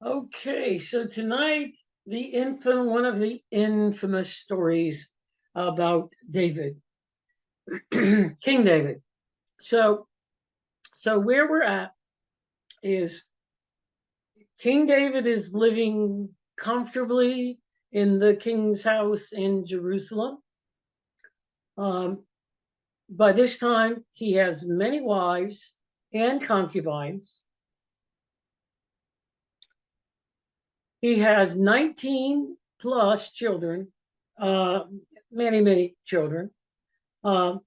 Okay, so tonight one of the infamous stories about David, King David. So so where we're at is King David is living comfortably in the king's house in Jerusalem. Um, by this time, he has many wives and concubines. He has 19 plus children, uh, many children. Um,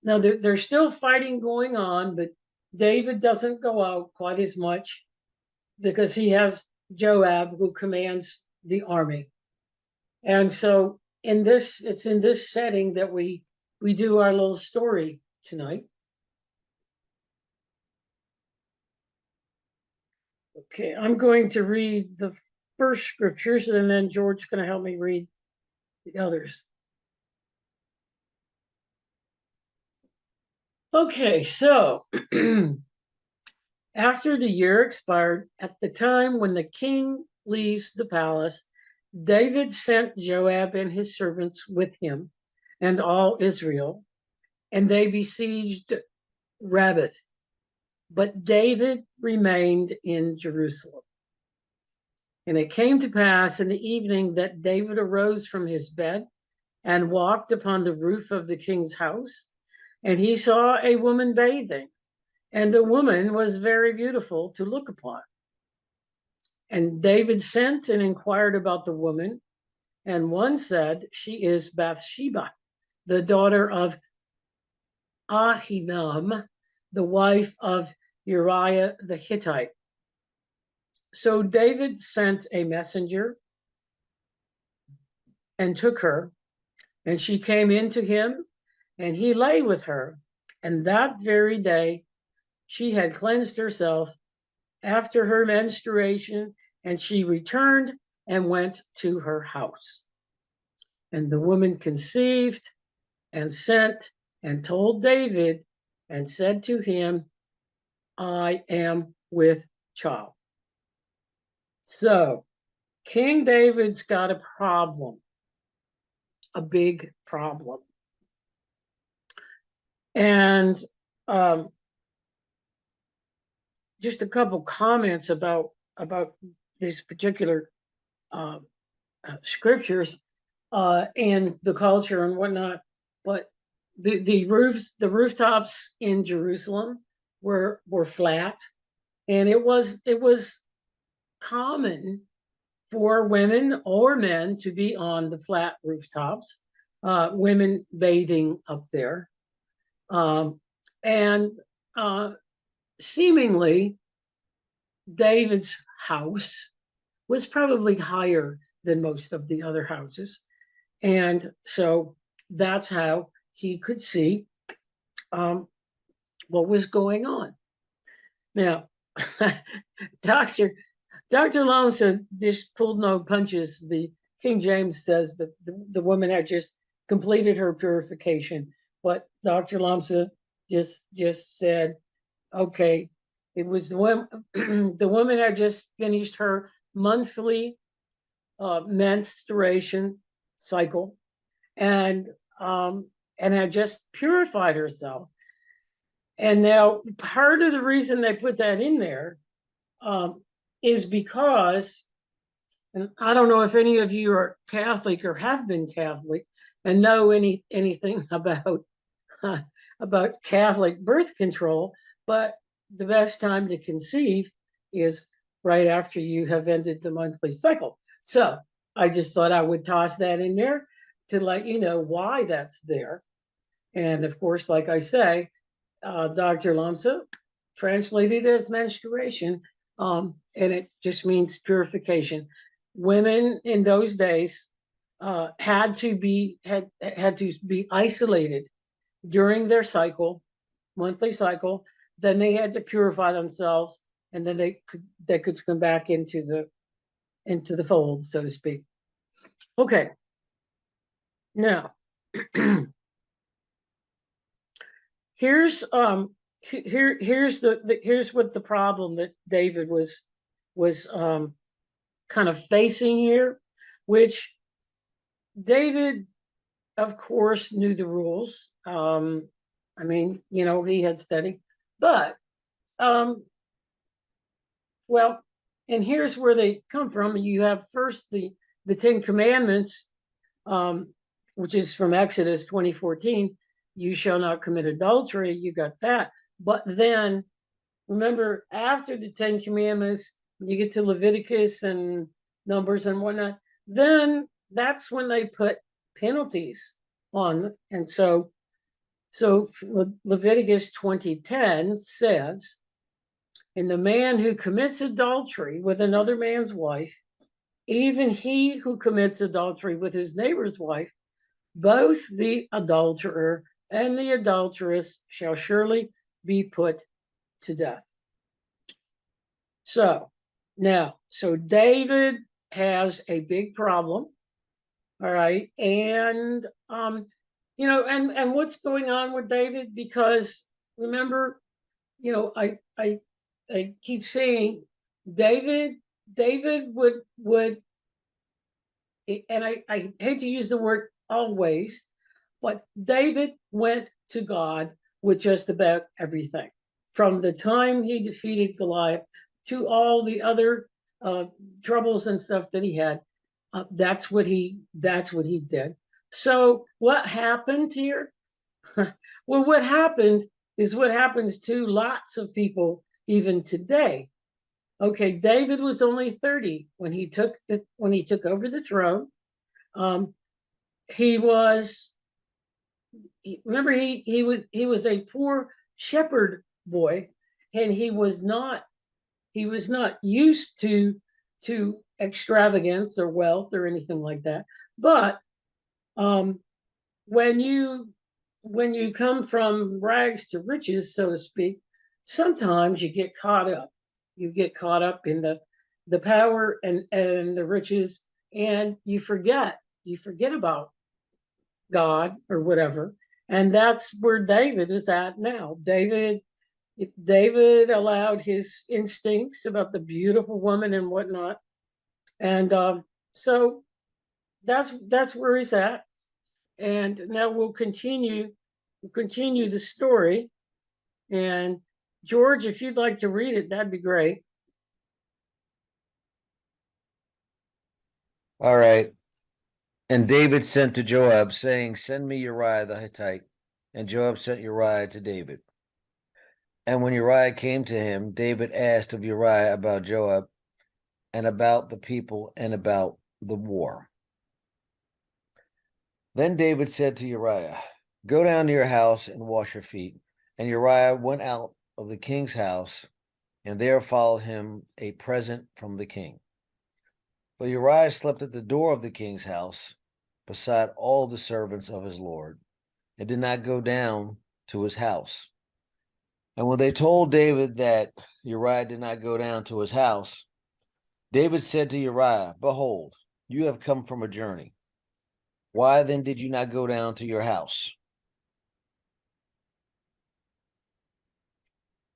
Now there's still fighting going on, but David doesn't go out quite as much because he has Joab who commands the army. And so it's in this setting that we do our little story tonight. Okay, I'm going to read the first scriptures and then George's going to help me read the others. Okay, so after the year expired, at the time when the king leaves the palace, David sent Joab and his servants with him and all Israel, and they besieged Rabbah. But David remained in Jerusalem. And it came to pass in the evening that David arose from his bed and walked upon the roof of the king's house, and he saw a woman bathing, and the woman was very beautiful to look upon. And David sent and inquired about the woman, and one said, "She is Bathsheba, the daughter of Ahinoam, the wife of Uriah the Hittite." So David sent a messenger and took her, and she came in to him, and he lay with her. And that very day she had cleansed herself after her menstruation, and she returned and went to her house. And the woman conceived and sent and told David and said to him, "I am with child." So King David's got a problem, a big problem. And um, just a couple comments about these particular uh, scriptures and the culture and whatnot. But the rooftops in Jerusalem were flat, and it was common for women or men to be on the flat rooftops, women bathing up there. And seemingly, David's house was probably higher than most of the other houses. And so that's how he could see um, what was going on. Now, Dr. Dr. Longson just pulled no punches. The King James says that the woman had just completed her purification, but Dr. Longson just said, okay, it was the woman. The woman had just finished her monthly menstruation cycle, and and had just purified herself. And now part of the reason they put that in there um, is because, and I don't know if any of you are Catholic or have been Catholic and know anything about Catholic birth control, but the best time to conceive is right after you have ended the monthly cycle. So I just thought I would toss that in there to let you know why that's there. And of course, like I say, Dr. Lamsa translated as menstruation, and it just means purification. Women in those days had to be isolated during their cycle, monthly cycle. Then they had to purify themselves, and then they could come back into the fold, so to speak. Okay, now here's here's here's what the problem that David was kind of facing here, which David, of course, knew the rules. I mean, he had studied, but well, and here's where they come from. You have first the Ten Commandments, um, which is from Exodus 20:14. You shall not commit adultery. You got that. But then remember, after the Ten Commandments, you get to Leviticus and Numbers and whatnot. Then that's when they put penalties on. And so Leviticus 20:10 says, and the man who commits adultery with another man's wife, even he who commits adultery with his neighbor's wife, both the adulterer and the adulteress shall surely be put to death. So David has a big problem. All right. And and what's going on with David? Because remember, I keep saying David would, and I hate to use the word always, but David went to God with just about everything. From the time he defeated Goliath to all the other troubles and stuff that he had, that's what he did. So what happened here? Well, what happened is what happens to lots of people even today. Okay, David was only 30 when he took over the throne. He was remember he was a poor shepherd boy, and he was not used to extravagance or wealth or anything like that. But when you come from rags to riches, so to speak, sometimes you get caught up. You get caught up in the power and the riches, and you forget about God or whatever. And that's where David is at now. David allowed his instincts about the beautiful woman and whatnot, and so that's where he's at. And now we'll continue the story. And George, if you'd like to read it, that'd be great. All right. And David sent to Joab, saying, send me Uriah the Hittite. And Joab sent Uriah to David. And when Uriah came to him, David asked of Uriah about Joab and about the people and about the war. Then David said to Uriah, go down to your house and wash your feet. And Uriah went out of the king's house, and there followed him a present from the king. But Uriah slept at the door of the king's house beside all the servants of his lord, and did not go down to his house. And when they told David that Uriah did not go down to his house, David said to Uriah, behold, you have come from a journey. Why then did you not go down to your house?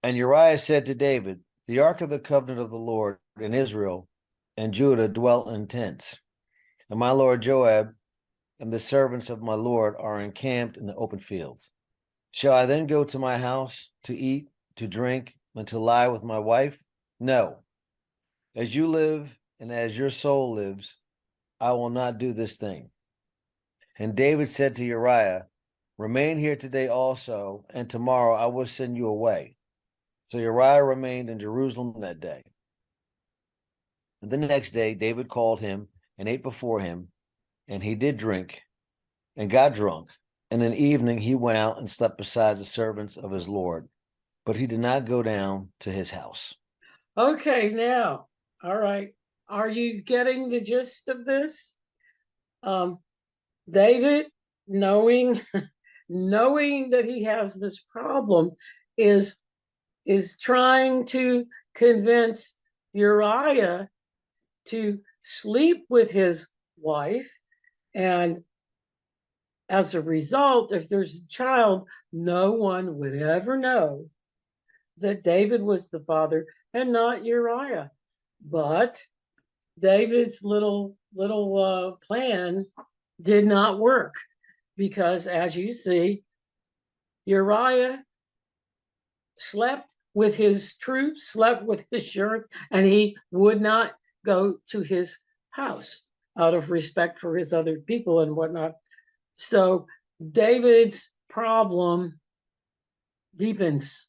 And Uriah said to David, the ark of the covenant of the Lord in Israel and Judah dwelt in tents, and my lord Joab and the servants of my lord are encamped in the open fields. Shall I then go to my house to eat, to drink, and to lie with my wife? No. As you live and as your soul lives, I will not do this thing. And David said to Uriah, remain here today also, and tomorrow I will send you away. So Uriah remained in Jerusalem that day. And the next day David called him and ate before him, and he did drink and got drunk. And in the evening he went out and slept beside the servants of his lord, but he did not go down to his house. Okay, now, all right. Are you getting the gist of this? David, knowing that he has this problem, is trying to convince Uriah to sleep with his wife, and as a result, if there's a child, no one would ever know that David was the father and not Uriah. But David's little plan did not work because, as you see, Uriah slept with his troops, slept with his servants, and he would not go to his house out of respect for his other people and whatnot. So David's problem deepens.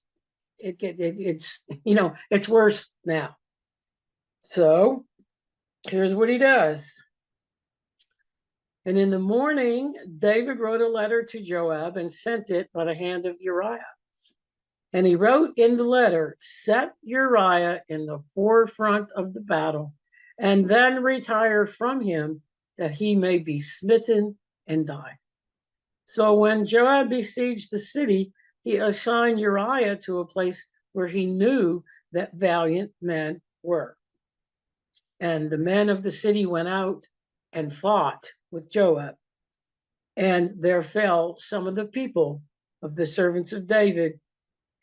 It's it's worse now. So here's what he does. And in the morning, David wrote a letter to Joab and sent it by the hand of Uriah. And he wrote in the letter, set Uriah in the forefront of the battle, and then retire from him that he may be smitten and die. So when Joab besieged the city, he assigned Uriah to a place where he knew that valiant men were. And the men of the city went out and fought with Joab. And there fell some of the people of the servants of David,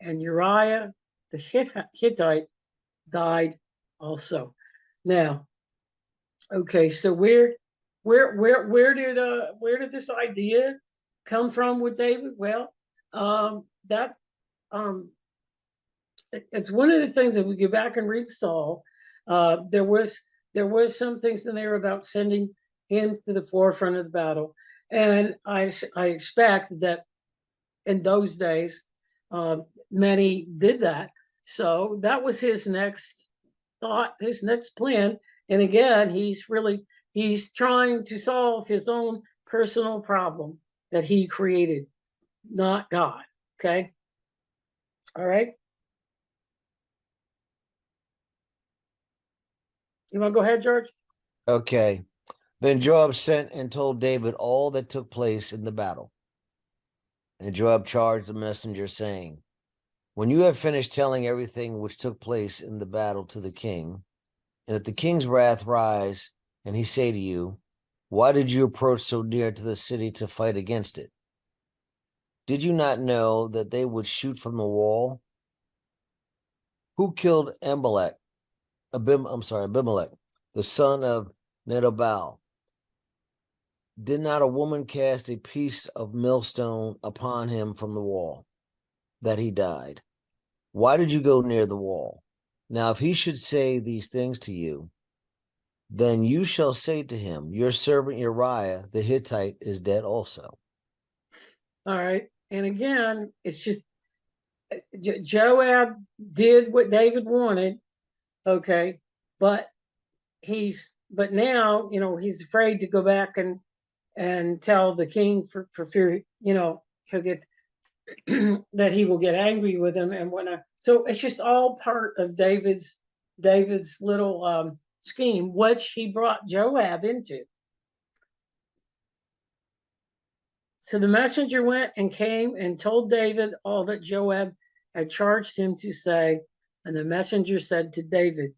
and Uriah the Hittite died also. Now, okay, so where did this idea come from with David? Well, that it's one of the things that we go back and read Saul. There was some things in there about sending him to the forefront of the battle, and I expect that in those days, many did that. So that was his next thought, his next plan. And again, he's trying to solve his own personal problem that he created, not God. Okay. All right. You want to go ahead, George? Okay. Then Joab sent and told David all that took place in the battle. And Joab charged the messenger, saying, when you have finished telling everything which took place in the battle to the king, and if the king's wrath rise, and he say to you, why did you approach so near to the city to fight against it? Did you not know that they would shoot from the wall? Who killed Abimelech, the son of Nedobal? Did not a woman cast a piece of millstone upon him from the wall, that he died? Why did you go near the wall? Now, if he should say these things to you, then you shall say to him, your servant Uriah the Hittite is dead also. All right. And again, it's just Joab did what David wanted. Okay. But now, he's afraid to go back and tell the king for fear, he'll get that he will get angry with him and whatnot. So it's just all part of David's little scheme, which he brought Joab into. So the messenger went and came and told David all that Joab had charged him to say. And the messenger said to David,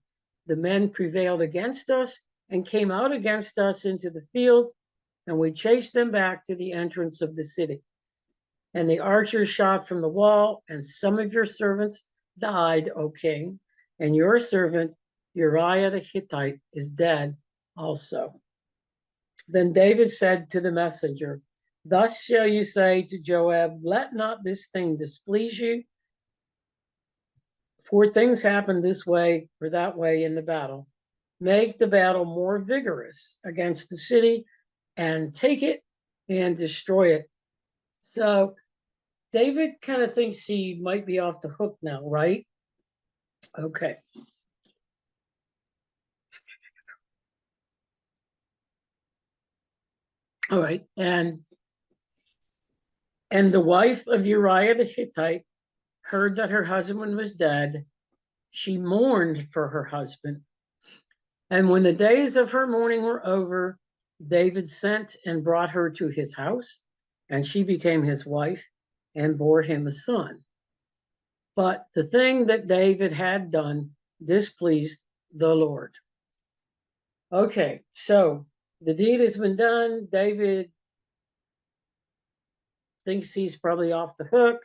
the men prevailed against us and came out against us into the field, and we chased them back to the entrance of the city. And the archers shot from the wall, and some of your servants died, O king, and your servant Uriah the Hittite is dead also. Then David said to the messenger, thus shall you say to Joab, let not this thing displease you, for things happen this way or that way in the battle. Make the battle more vigorous against the city and take it and destroy it. So David kind of thinks he might be off the hook now, right? Okay. All right. And the wife of Uriah the Hittite heard that her husband was dead. She mourned for her husband. And when the days of her mourning were over, David sent and brought her to his house, and she became his wife and bore him a son. But the thing that David had done displeased the Lord. Okay, so the deed has been done. David thinks he's probably off the hook.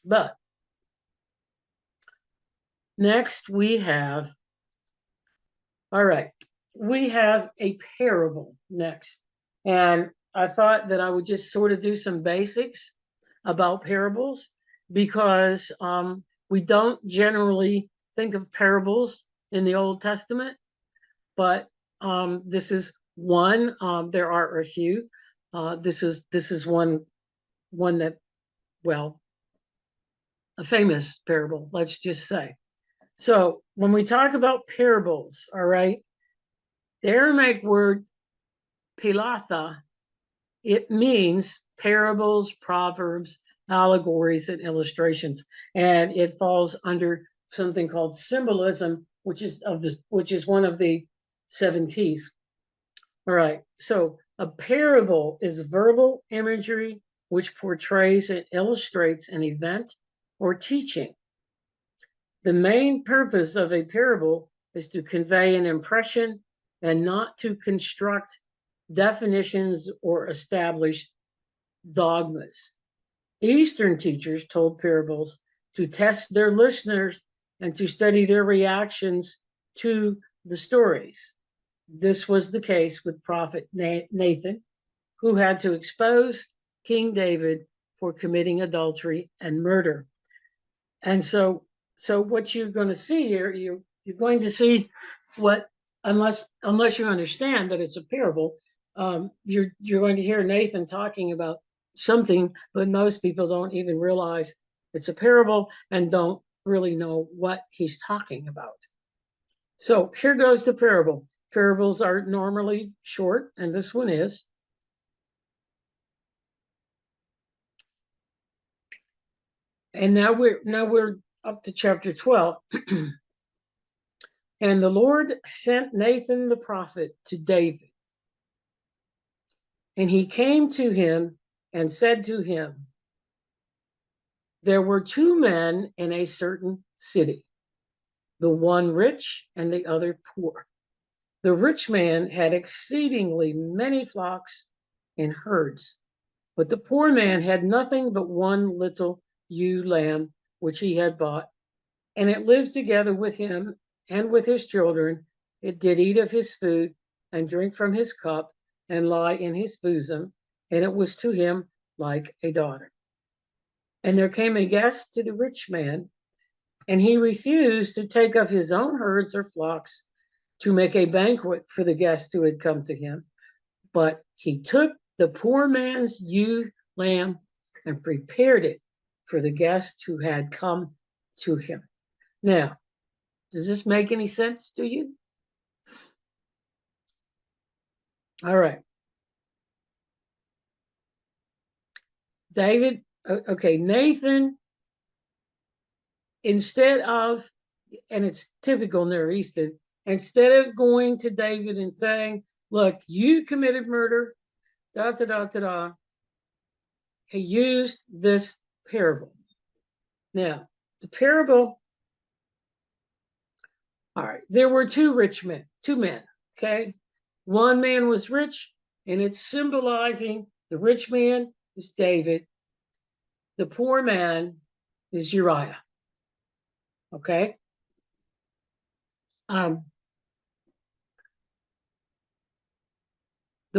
But Next, we have, all right, we have a parable next. And I thought that I would just sort of do some basics about parables because we don't generally think of parables in the Old Testament, but this is one. There are a few. This is one that, well, a famous parable, let's just say. So when we talk about parables, all right, the Aramaic word pilatha, it means parables, proverbs, allegories, and illustrations, and it falls under something called symbolism, which is one of the seven keys. All right, so a parable is verbal imagery which portrays and illustrates an event or teaching. The main purpose of a parable is to convey an impression and not to construct definitions or establish dogmas. Eastern teachers told parables to test their listeners and to study their reactions to the stories. This was the case with prophet Nathan, who had to expose King David for committing adultery and murder. And so what you're going to see here, you're going to see what, unless you understand that it's a parable, you're going to hear Nathan talking about something, but most people don't even realize it's a parable and don't really know what he's talking about. So here goes the parable. Parables are normally short, and this one is. And now we're up to chapter 12. And the Lord sent Nathan the prophet to David. And he came to him and said to him, there were two men in a certain city, the one rich and the other poor. The rich man had exceedingly many flocks and herds, but the poor man had nothing but one little ewe lamb, which he had bought, and it lived together with him and with his children. It did eat of his food and drink from his cup and lie in his bosom, and it was to him like a daughter. And there came a guest to the rich man, and he refused to take of his own herds or flocks to make a banquet for the guest who had come to him. But he took the poor man's ewe lamb and prepared it for the guest who had come to him. Now, does this make any sense to you? All right. David, okay, Nathan, instead of, and it's typical Near Eastern, instead of going to David and saying, look, you committed murder, da da da da da, he used this parable. Now, the parable, all right, there were two men, okay? One man was rich, and it's symbolizing the rich man is David, the poor man is Uriah, okay? The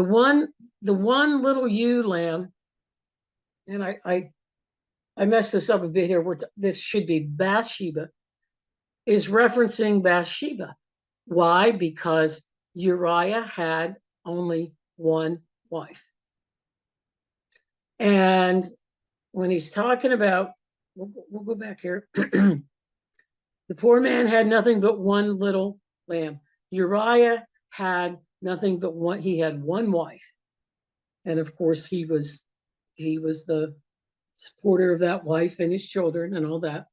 one little ewe lamb, and I messed this up a bit here. This should be Bathsheba, is referencing Bathsheba. Why? Because Uriah had only one wife. And when he's talking about, we'll go back here. The poor man had nothing but one little lamb. Uriah had nothing but one, he had one wife. And of course, he was the supporter of that wife and his children and all that.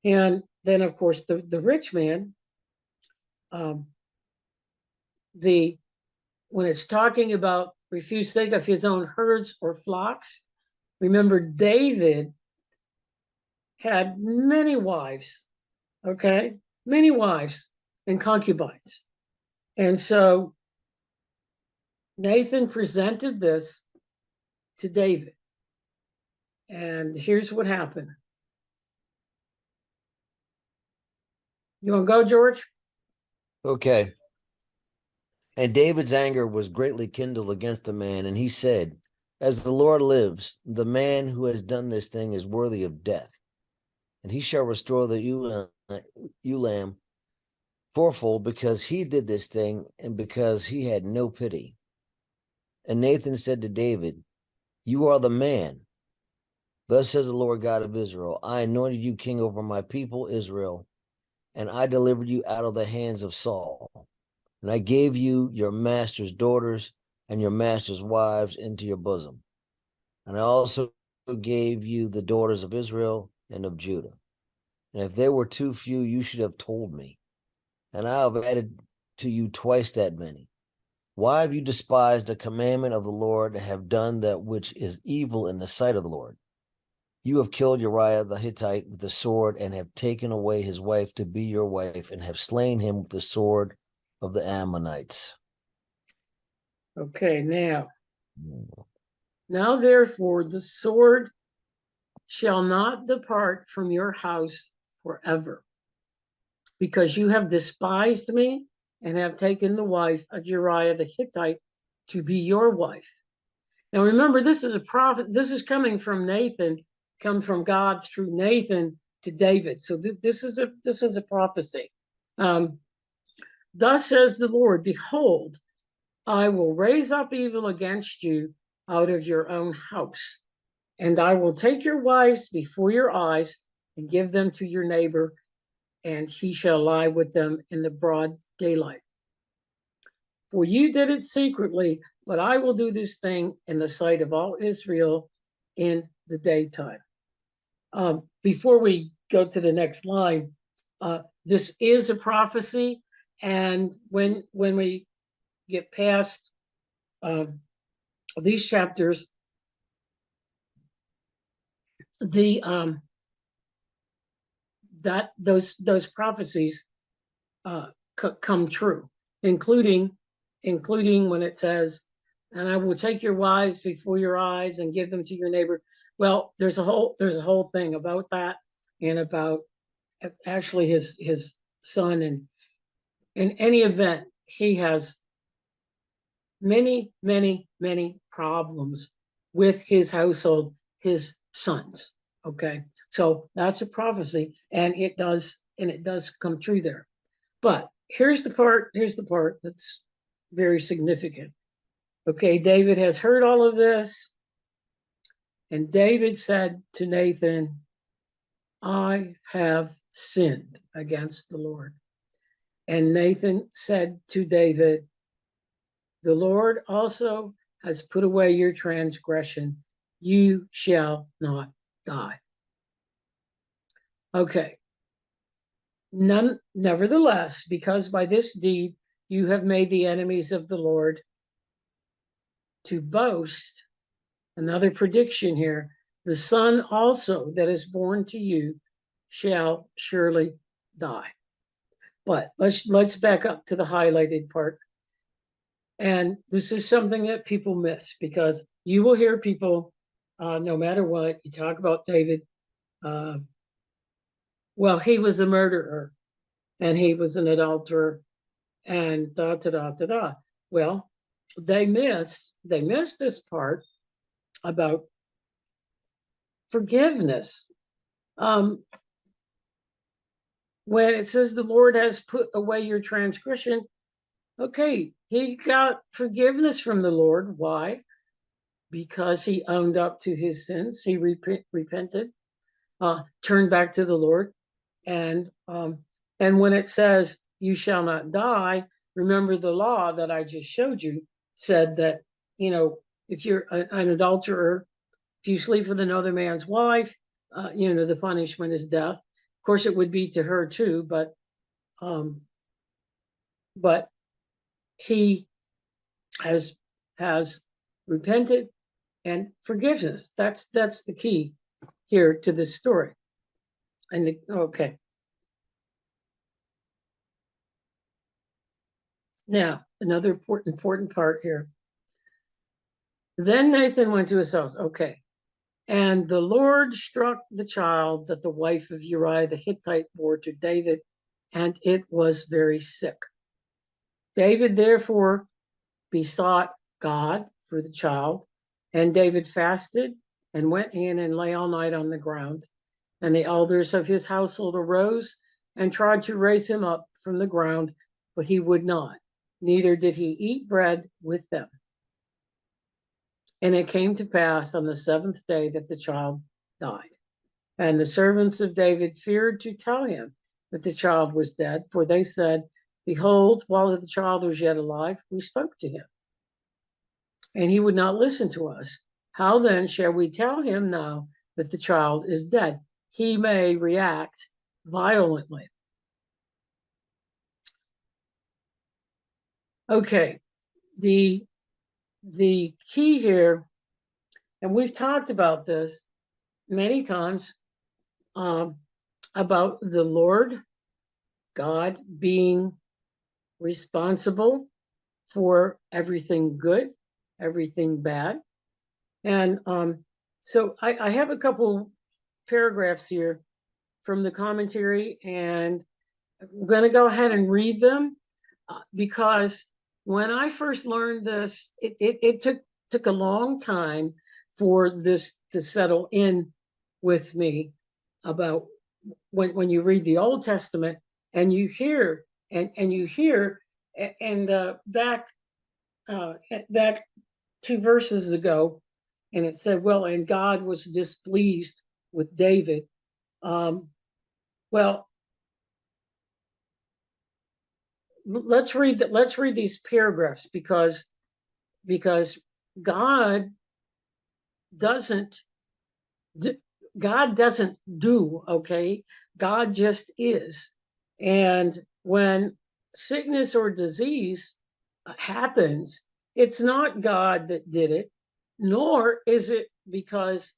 And then, of course, the rich man, when it's talking about refuse to take of his own herds or flocks, remember David had many wives, okay? Many wives and concubines. And so Nathan presented this to David. And here's what happened. You want to go, George? Okay. And David's anger was greatly kindled against the man, and he said, as the Lord lives, the man who has done this thing is worthy of death, and he shall restore the ewe lamb fourfold, because he did this thing and because he had no pity. And Nathan said to David, you are the man. Thus says the Lord God of Israel, I anointed you king over my people Israel, and I delivered you out of the hands of Saul. And I gave you your master's daughters and your master's wives into your bosom. And I also gave you the daughters of Israel and of Judah. And if there were too few, you should have told me. And I have added to you twice that many. Why have you despised the commandment of the Lord and have done that which is evil in the sight of the Lord? You have killed Uriah the Hittite with the sword and have taken away his wife to be your wife and have slain him with the sword of the Ammonites. Okay, now therefore the sword shall not depart from your house forever, because you have despised me and have taken the wife of Uriah the Hittite to be your wife. Now remember, this is a prophet. This is coming from Nathan, come from God through Nathan to David. So this is a prophecy. Thus says the Lord, behold, I will raise up evil against you out of your own house, and I will take your wives before your eyes and give them to your neighbor, and he shall lie with them in the broad daylight. For you did it secretly, but I will do this thing in the sight of all Israel in the daytime. Before we go to the next line, this is a prophecy, and when we get past these chapters, the that those prophecies come true, including when it says, and I will take your wives before your eyes and give them to your neighbor. Well, there's a whole thing about that, and about actually his son. And in any event, he has many problems with his household, his sons. Okay, so that's a prophecy, and it does come true there. But here's the part that's very significant. Okay, David has heard all of this, and David said to Nathan, I have sinned against the Lord. And Nathan said to David, the Lord also has put away your transgression. You shall not die. Okay. Nevertheless, because by this deed you have made the enemies of the Lord to boast, another prediction here, the son also that is born to you shall surely die. But let's back up to the highlighted part. And this is something that people miss, because you will hear people, no matter what, you talk about David, well, he was a murderer and he was an adulterer and da da da da da. Well, they miss this part about forgiveness. When it says the Lord has put away your transgression, okay, he got forgiveness from the Lord. Why? Because he owned up to his sins. He repented, turned back to the Lord, and when it says you shall not die, remember the law that I just showed you said that, if you're an adulterer, if you sleep with another man's wife, the punishment is death. Of course, it would be to her too, but he has repented, and forgiveness. That's the key here to this story. And okay. Now, another important part here. Then Nathan went to his house. Okay. And the Lord struck the child that the wife of Uriah the Hittite bore to David, and it was very sick. David therefore besought God for the child, and David fasted and went in and lay all night on the ground. And the elders of his household arose and tried to raise him up from the ground, but he would not, neither did he eat bread with them. And it came to pass on the seventh day that the child died. And the servants of David feared to tell him that the child was dead, for they said, behold, while the child was yet alive, we spoke to him, and he would not listen to us. How then shall we tell him now that the child is dead? He may react violently. Okay, the key here, and we've talked about this many times, about the Lord God being responsible for everything good, everything bad. And so I have a couple paragraphs here from the commentary, and I'm going to go ahead and read them because when I first learned this, it took a long time for this to settle in with me about when you read the Old Testament and you hear back 2 verses ago, and it said, well, and God was displeased with David. Well, let's read these paragraphs because God doesn't do, okay? God just is. And when sickness or disease happens, it's not God that did it, nor is it because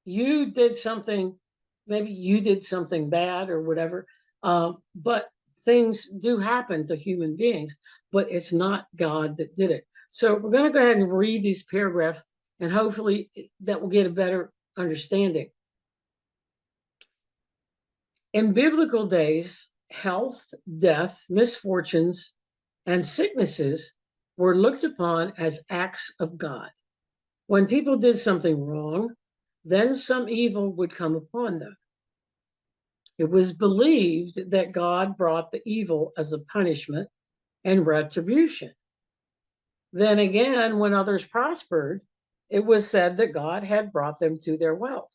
you did something, maybe you did something bad or whatever. But things do happen to human beings, but it's not God that did it. So we're going to go ahead and read these paragraphs, and hopefully that will get a better understanding. In biblical days, health, death, misfortunes, and sicknesses were looked upon as acts of God. When people did something wrong, then some evil would come upon them. It was believed that God brought the evil as a punishment and retribution. Then again, when others prospered, it was said that God had brought them to their wealth.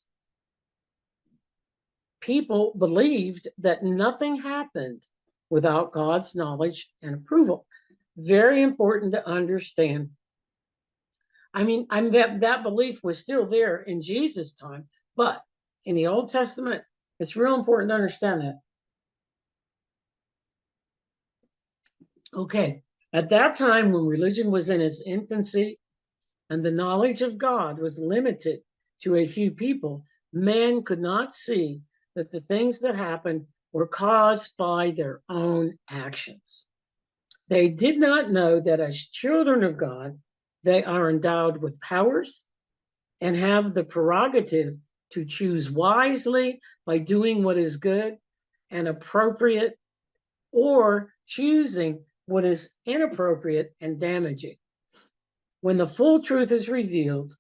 People believed that nothing happened without God's knowledge and approval. Very important to understand. I mean, that belief was still there in Jesus' time, but in the Old Testament, it's real important to understand that. Okay, at that time when religion was in its infancy and the knowledge of God was limited to a few people, man could not see that the things that happened were caused by their own actions. They did not know that as children of God, they are endowed with powers and have the prerogative to choose wisely by doing what is good and appropriate, or choosing what is inappropriate and damaging. When the full truth is revealed,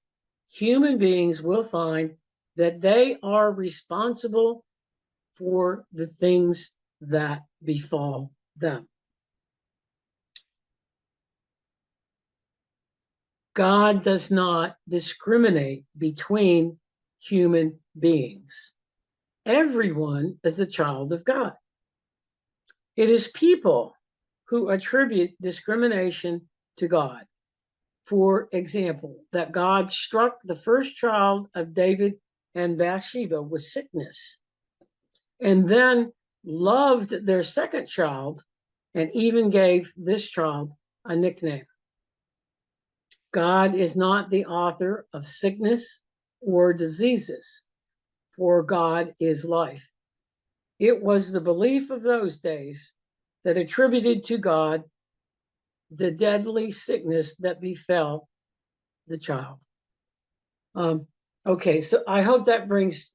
human beings will find that they are responsible for the things that befall them. God does not discriminate between human beings. Everyone is a child of God. It is people who attribute discrimination to God. For example, that God struck the first child of David and Bathsheba with sickness, and then loved their second child and even gave this child a nickname. God is not the author of sickness or diseases, for God is life. It was the belief of those days that attributed to God the deadly sickness that befell the child. Okay, so I hope that brings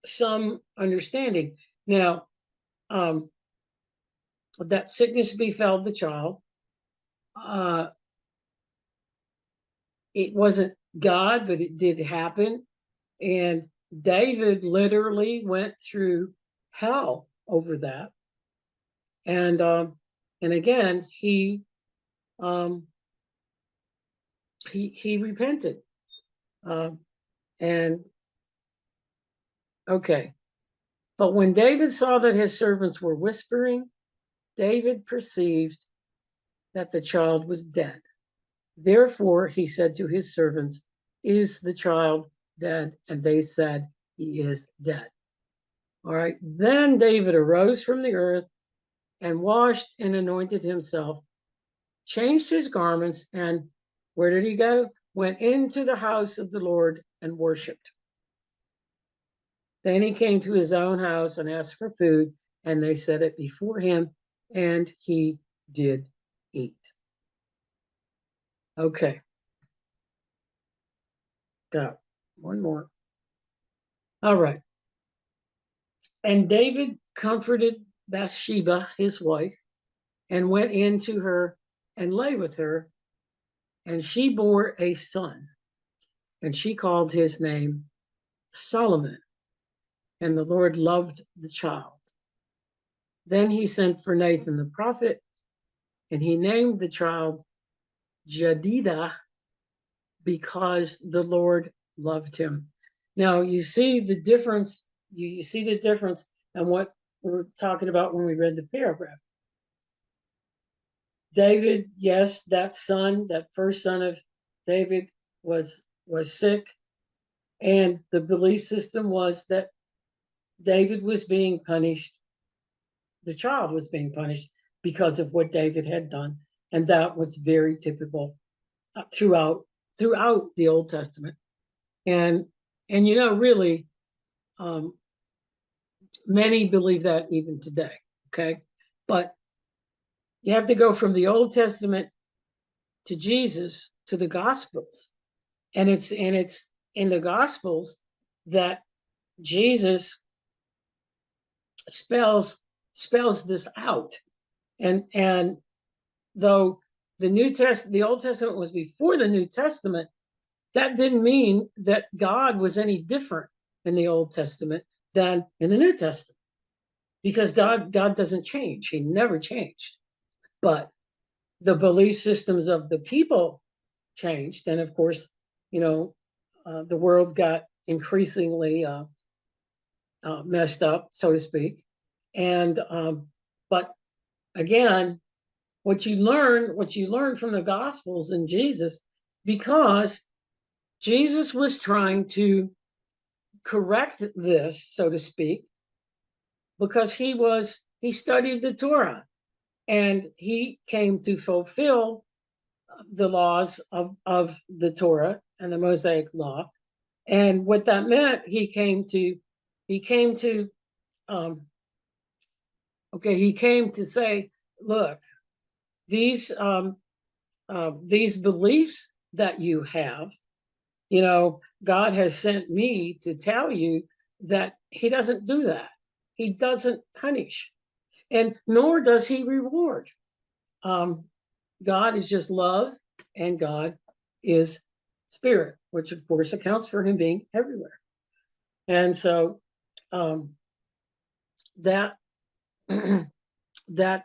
some understanding. Now, that sickness befell the child. It wasn't God, but it did happen. And David literally went through hell over that. And again, um, he repented. And okay, but when David saw that his servants were whispering, David perceived that the child was dead. Therefore, he said to his servants, "Is the child dead?" And they said, "He is dead." All right. Then David arose from the earth and washed and anointed himself, changed his garments, and where did he go? Went into the house of the Lord and worshiped. Then he came to his own house and asked for food, and they set it before him, and he did eat. Okay. Got one more. All right. And David comforted Bathsheba, his wife, and went in to her and lay with her, and she bore a son, and she called his name Solomon, and the Lord loved the child. Then he sent for Nathan the prophet, and he named the child Jedidah, because the Lord loved him. Now you see the difference. You see the difference in what we're talking about when we read the paragraph. David, yes, that son, that first son of David, was sick, and the belief system was that David was being punished. The child was being punished because of what David had done, and that was very typical throughout the Old Testament. And really, many believe that even today. Okay, but you have to go from the Old Testament to Jesus to the Gospels, and it's in the Gospels that Jesus spells this out. And though the Old Testament was before the New Testament, that didn't mean that God was any different in the Old Testament than in the New Testament, because God doesn't change. He never changed. But the belief systems of the people changed, and of course, the world got increasingly messed up, so to speak. And but again, what you learn from the Gospels and Jesus, because Jesus was trying to correct this, so to speak, because he studied the Torah, and he came to fulfill the laws of the Torah and the Mosaic law. And what that meant, he came to say, look, these beliefs that you have, God has sent me to tell you that he doesn't do that. He doesn't punish, and nor does he reward. God is just love, and God is spirit, which of course accounts for him being everywhere. And so that that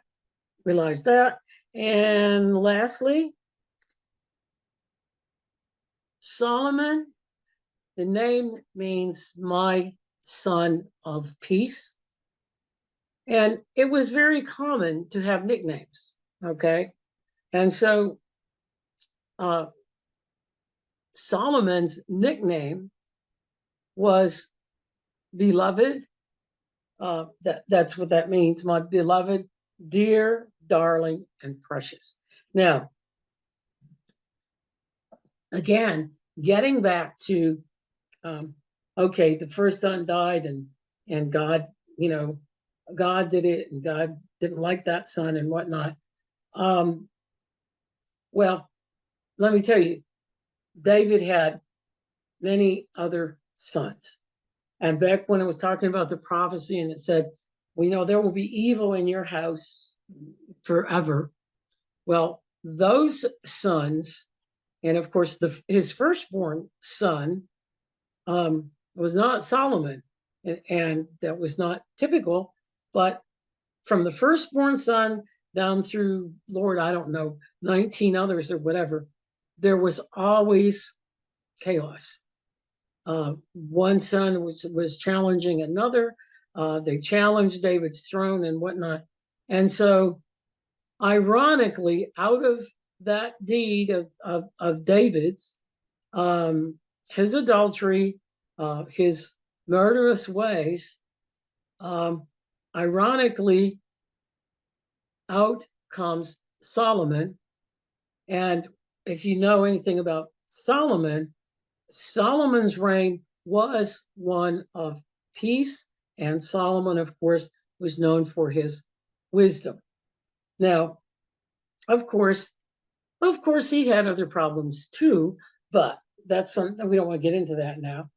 realized that. And lastly, Solomon, the name means my son of peace. And it was very common to have nicknames. Okay. And so Solomon's nickname was beloved. That's what that means. My beloved, dear, darling, and precious. Now, again, getting back to, okay, the first son died, and God, God did it, and God didn't like that son and whatnot. Well, let me tell you, David had many other sons. And back when it was talking about the prophecy, and it said, we know there will be evil in your house, forever. Well, those sons, and of course, his firstborn son was not Solomon, and that was not typical. But from the firstborn son down through, Lord, I don't know, 19 others or whatever, there was always chaos. One son was challenging another. They challenged David's throne and whatnot. And so, ironically, out of that deed of David's, his adultery, his murderous ways, ironically, out comes Solomon. And if you know anything about Solomon, Solomon's reign was one of peace, and Solomon, of course, was known for his wisdom. Now, of course, he had other problems too, but that's something we don't want to get into that now.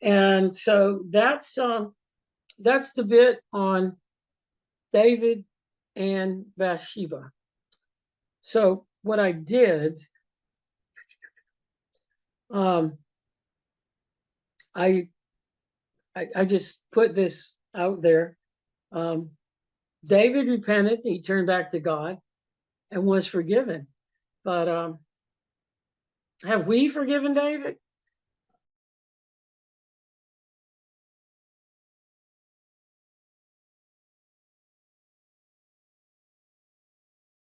And so that's the bit on David and Bathsheba. So what I did, I just put this out there. David repented; he turned back to God and was forgiven. But have we forgiven David?